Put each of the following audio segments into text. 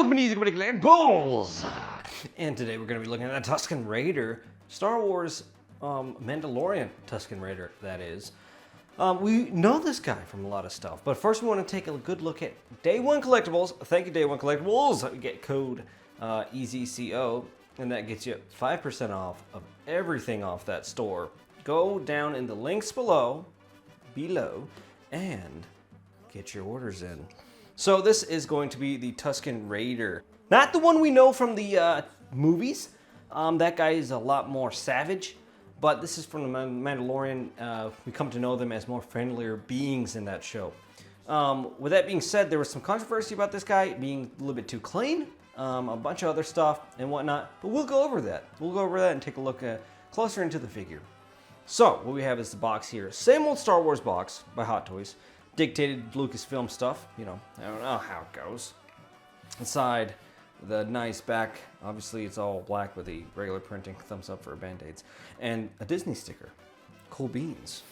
welcome to Collectibles! And today we're going to be looking at the Tusken Raider, Star Wars Mandalorian Tusken Raider, that is. We know this guy from a lot of stuff, but first we want to take a good look at Day One Collectibles. Thank you, Day One Collectibles. You get code EZCO, and that gets you 5% off of everything off that store. Go down in the links below, and get your orders in. So this is going to be the Tusken Raider. Not the one we know from the movies. That guy is a lot more savage. But this is from the Mandalorian. We come to know them as more friendlier beings in that show. With that being said, there was some controversy about this guy being a little bit too clean. A bunch of other stuff and whatnot. But we'll go over that. We'll go over that and take a look closer into the figure. So what we have is the box here. Same old Star Wars box by Hot Toys. Dictated Lucasfilm stuff, you know, I don't know how it goes. Inside, the nice back, obviously it's all black with the regular printing, thumbs up for Band-Aids, and a Disney sticker, cool beans.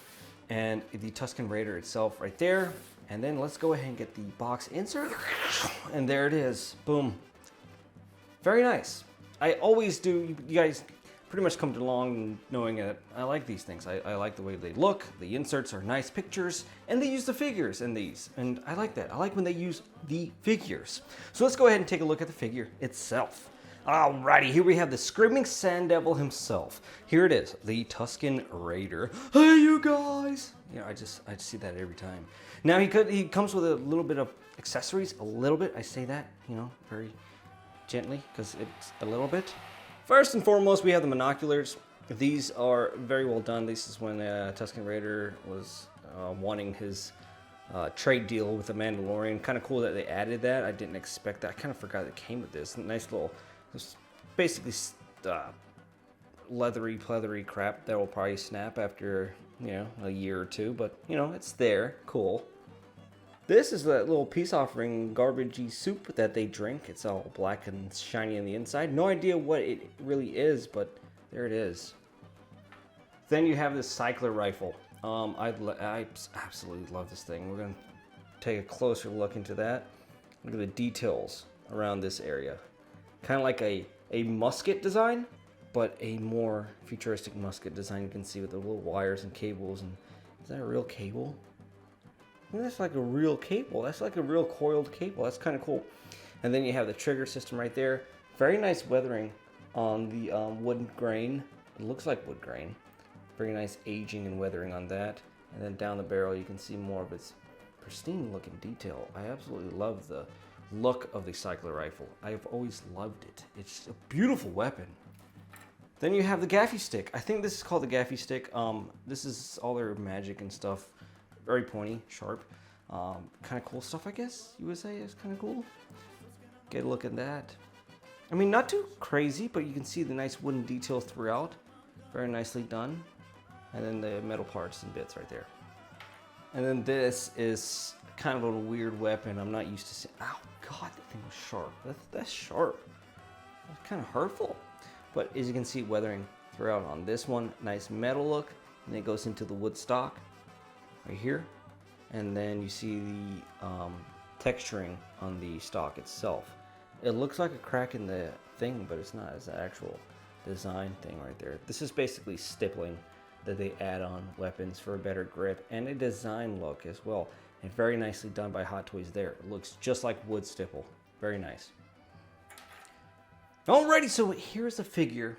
And the Tusken Raider itself right there. And then let's go ahead and get the box insert. And there it is, boom. Very nice. I always do, you guys pretty much come along knowing that I like these things. I like the way they look. The inserts are nice pictures, and they use the figures in these. And I like that. I like when they use the figures. So let's go ahead and take a look at the figure itself. Alrighty, here we have the Screaming Sand Devil himself. Here it is, the Tusken Raider. Hey, you guys! You know, I just see that every time. Now he comes with a little bit of accessories, a little bit. I say that, you know, very gently, because it's a little bit. First and foremost, we have the monoculars. These are very well done. This is when Tusken Raider was wanting his trade deal with the Mandalorian. Kind of cool that they added that. I didn't expect that. I kind of forgot it came with this. Nice little, basically leathery, pleathery crap that will probably snap after, you know, a year or two. But, you know, it's there. Cool. This is that little peace offering garbagey soup that they drink. It's all black and shiny on the inside. No idea what it really is, but there it is. Then you have this cycler rifle. I absolutely love this thing. We're going to take a closer look into that. Look at the details around this area. Kind of like a musket design, but a more futuristic musket design. You can see with the little wires and cables. And is that a real cable? That's like a real cable. That's like a real coiled cable. That's kind of cool. And then you have the trigger system right there. Very nice weathering on the wood grain. It looks like wood grain. Very nice aging and weathering on that. And then down the barrel you can see more of its pristine looking detail. I absolutely love the look of the cycler rifle. I've always loved it. It's a beautiful weapon. Then you have the gaffy stick. I think this is called the gaffy stick. This is all their magic and stuff. Very pointy, sharp, kind of cool stuff, I guess you would say is kind of cool. Get a look at that. I mean, not too crazy, but you can see the nice wooden detail throughout. Very nicely done. And then the metal parts and bits right there. And then this is kind of a weird weapon. I'm not used to seeing. Ow, God, that thing was sharp. That's sharp. That's kind of hurtful. But as you can see, weathering throughout on this one. Nice metal look. And then it goes into the wood stock. Right here, and then you see the texturing on the stock itself. It looks like a crack in the thing, but it's not. It's an actual design thing right there. This is basically stippling that they add on weapons for a better grip and a design look as well. And very nicely done by Hot Toys there. It looks just like wood stipple. Very nice. Alrighty, so here's the figure.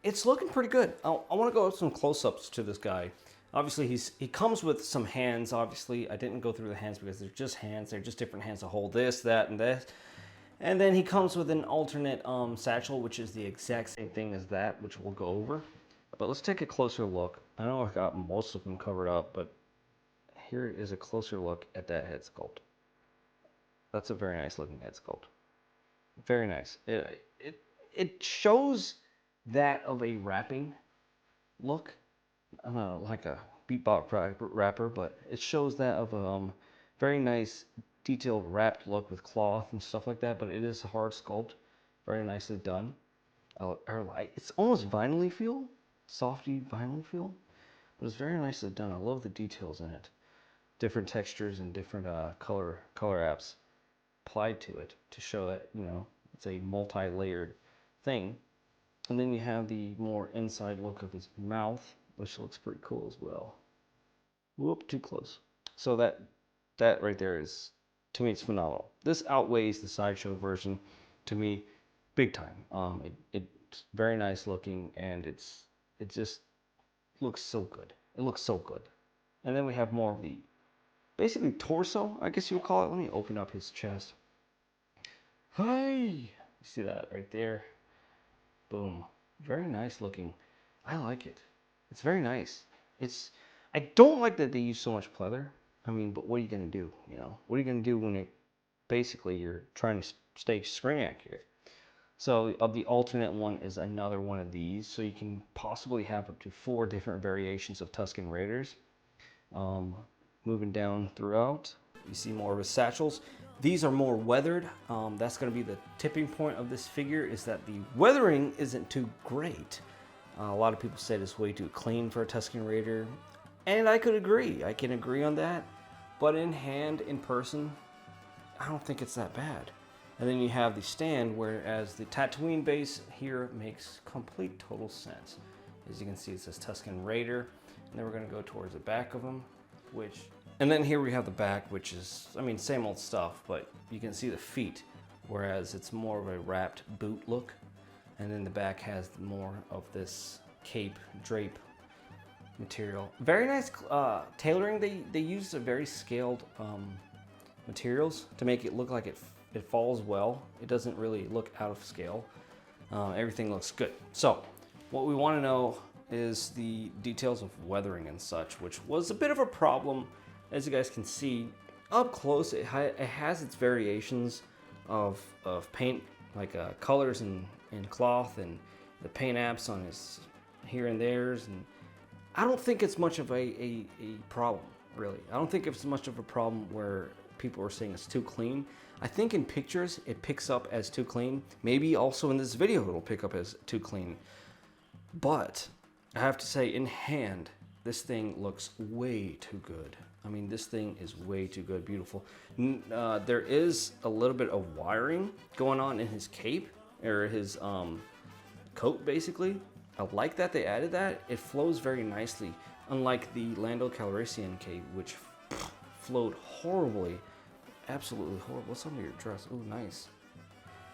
It's looking pretty good. I want to go with some close-ups to this guy. Obviously, he comes with some hands, obviously. I didn't go through the hands because they're just hands. They're just different hands to hold this, that, and this. And then he comes with an alternate satchel, which is the exact same thing as that, which we'll go over. But let's take a closer look. I know I've got most of them covered up, but here is a closer look at that head sculpt. That's a very nice looking head sculpt. Very nice. It shows that of a wrapping look. I don't know, like a beatbox wrapper, but it shows that of a very nice detailed wrapped look with cloth and stuff like that, but it is a hard sculpt. Very nicely done. It's almost vinyl-y feel, softy vinyl feel, but it's very nicely done. I love the details in it. Different textures and different color apps. applied to it to show that, you know, it's a multi-layered thing. And then you have the more inside look of his mouth, which looks pretty cool as well. Whoop, too close. So that right there is, to me, it's phenomenal. This outweighs the sideshow version to me big time. It's very nice looking, and it just looks so good. It looks so good. And then we have more of the basically torso, I guess you would call it. Let me open up his chest. Hey, you see that right there? Boom. Very nice looking. I like it. It's very nice. I don't like that they use so much pleather. I mean, but what are you gonna do? You know, what are you gonna do when you're trying to stay screen accurate? So the alternate one is another one of these. So you can possibly have up to 4 different variations of Tusken Raiders. Moving down throughout, you see more of his satchels. These are more weathered. That's going to be the tipping point of this figure, is that the weathering isn't too great. A lot of people said it's way too clean for a Tusken Raider, and I could agree. I can agree on that. But in hand, in person, I don't think it's that bad. And then you have the stand, whereas the Tatooine base here makes complete total sense. As you can see, it says Tusken Raider. And then we're going to go towards the back of them, and then here we have the back, which is, I mean, same old stuff, but you can see the feet, whereas it's more of a wrapped boot look. And then the back has more of this cape drape material. Very nice tailoring. They used a very scaled materials to make it look like it falls well. It doesn't really look out of scale. Everything looks good. So what we want to know is the details of weathering and such, which was a bit of a problem. As you guys can see up close, it has its variations of paint, like colors and cloth, and the paint apps on his here and there's, and I don't think it's much of a problem, really. I don't think it's much of a problem where people are saying it's too clean. I think in pictures it picks up as too clean. Maybe also in this video it'll pick up as too clean. But I have to say, in hand, this thing looks way too good. I mean, this thing is way too good, beautiful. There is a little bit of wiring going on in his cape, or his coat, basically. I like that they added that. It flows very nicely, unlike the Lando Calrissian cape, which flowed horribly, absolutely horrible. What's under your dress? Oh, nice.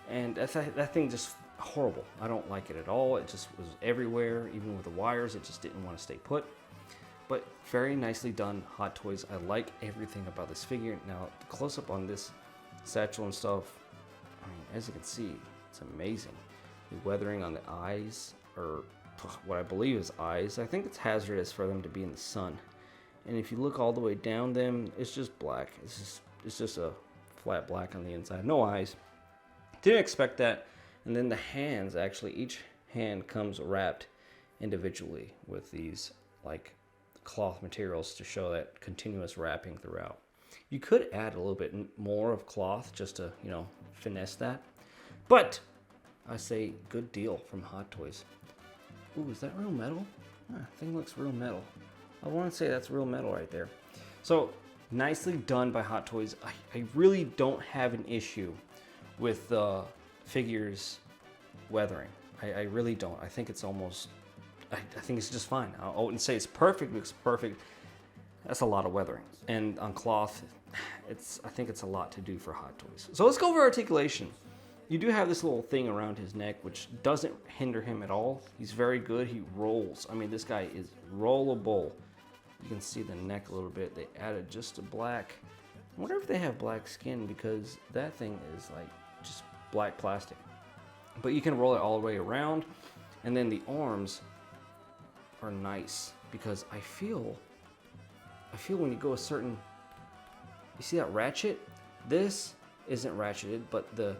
And that thing just horrible. I don't like it at all. It just was everywhere, even with the wires. It just didn't want to stay put. But very nicely done, Hot Toys. I like everything about this figure. Now, the close-up on this satchel and stuff, I mean, as you can see, it's amazing. The weathering on the eyes, or what I believe is eyes. I think it's hazardous for them to be in the sun. And if you look all the way down them, it's just black. It's just a flat black on the inside. No eyes. Didn't expect that. And then the hands, actually, each hand comes wrapped individually with these, like, cloth materials to show that continuous wrapping throughout. You could add a little bit more of cloth just to, you know, finesse that. But I say good deal from Hot Toys. Ooh, is that real metal? Thing looks real metal. I want to say that's real metal right there. So nicely done by Hot Toys. I really don't have an issue with the figures weathering. I really don't. I think it's almost, I think it's just fine. I wouldn't say it's perfect because perfect, that's a lot of weathering. And on cloth, I think it's a lot to do for Hot Toys. So let's go over articulation. You do have this little thing around his neck, which doesn't hinder him at all. He's very good. He rolls. I mean, this guy is rollable. You can see the neck a little bit. They added just a black. I wonder if they have black skin, because that thing is like just black plastic. But you can roll it all the way around. And then the arms are nice, because I feel when you go a certain, you see that ratchet? This isn't ratcheted, but the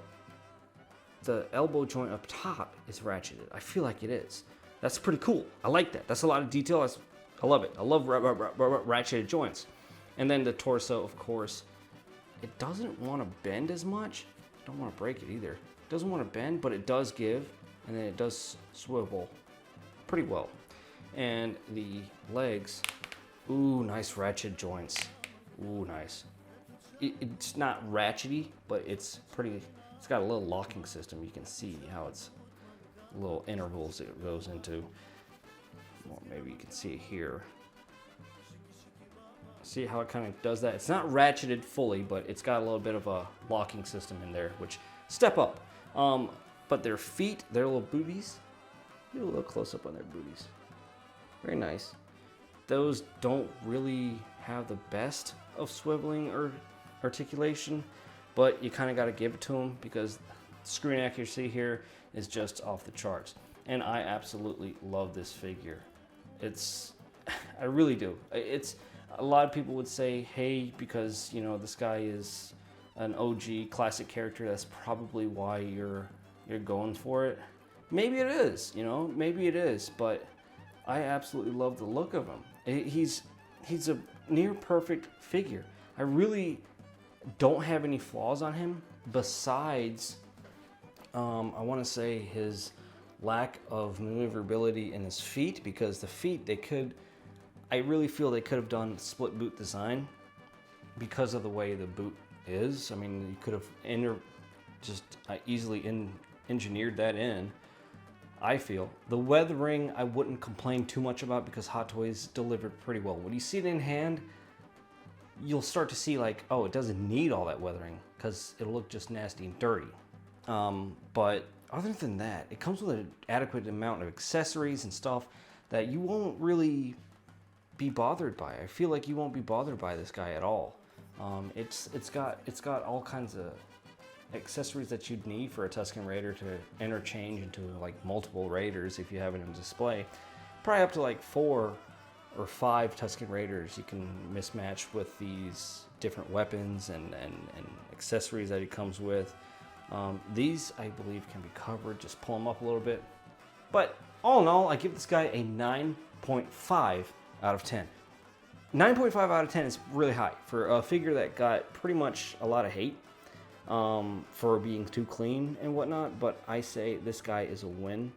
elbow joint up top is ratcheted. I feel like it is. That's pretty cool. I like that. That's a lot of detail. I love it. I love ratcheted joints. And then the torso, of course, it doesn't want to bend as much. Don't want to break it either. It doesn't want to bend, but it does give, and then it does swivel pretty well. And the legs, ooh, nice ratchet joints. Ooh, nice. it's not ratchety, but it's pretty, it's got a little locking system. You can see how it's little intervals it goes into. Well, maybe you can see it here. See how it kind of does that? It's not ratcheted fully, but it's got a little bit of a locking system in there, which step up. But their feet, their little booties, do a little close up on their booties. Very nice. Those don't really have the best of swiveling or articulation, but you kind of got to give it to them because screen accuracy here is just off the charts. And I absolutely love this figure. I really do. It's, a lot of people would say, hey, because, you know, this guy is an OG classic character, that's probably why you're going for it. Maybe it is, you know, maybe it is, but I absolutely love the look of him. He's a near perfect figure. I really don't have any flaws on him besides, I want to say his lack of maneuverability in his feet, because the feet, I really feel they could have done split boot design because of the way the boot is. I mean, you could have easily engineered that in, I feel. The weathering, I wouldn't complain too much about because Hot Toys delivered pretty well. When you see it in hand, you'll start to see like, oh, it doesn't need all that weathering because it'll look just nasty and dirty. But other than that, it comes with an adequate amount of accessories and stuff that you won't really be bothered by. I feel like you won't be bothered by this guy at all. It's got all kinds of accessories that you'd need for a Tusken Raider to interchange into like multiple Raiders if you have it in display. Probably up to like 4 or 5 Tusken Raiders you can mismatch with these different weapons and accessories that it comes with. These, I believe, can be covered. Just pull them up a little bit. But all in all, I give this guy a 9.5 out of 10. 9.5 out of 10 is really high for a figure that got pretty much a lot of hate for being too clean and whatnot, but I say this guy is a win.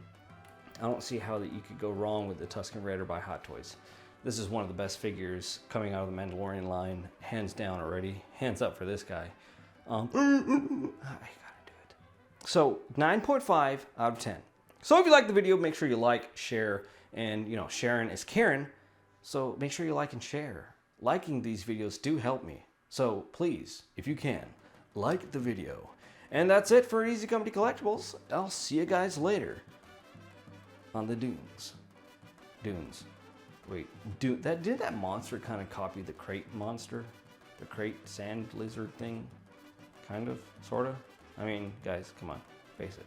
I don't see how that you could go wrong with the Tusken Raider by Hot Toys. This is one of the best figures coming out of the Mandalorian line, hands down already. Hands up for this guy. I gotta do it. So 9.5 out of 10. So if you like the video, make sure you like, share, and you know, sharing is caring. So make sure you like and share. Liking these videos do help me. So please, if you can, like the video. And that's it for Easy Company Collectibles. I'll see you guys later on the dunes. Dunes. Wait, did that monster kind of copy the crate monster? The crate sand lizard thing? Kind of, sort of? I mean, guys, come on, face it.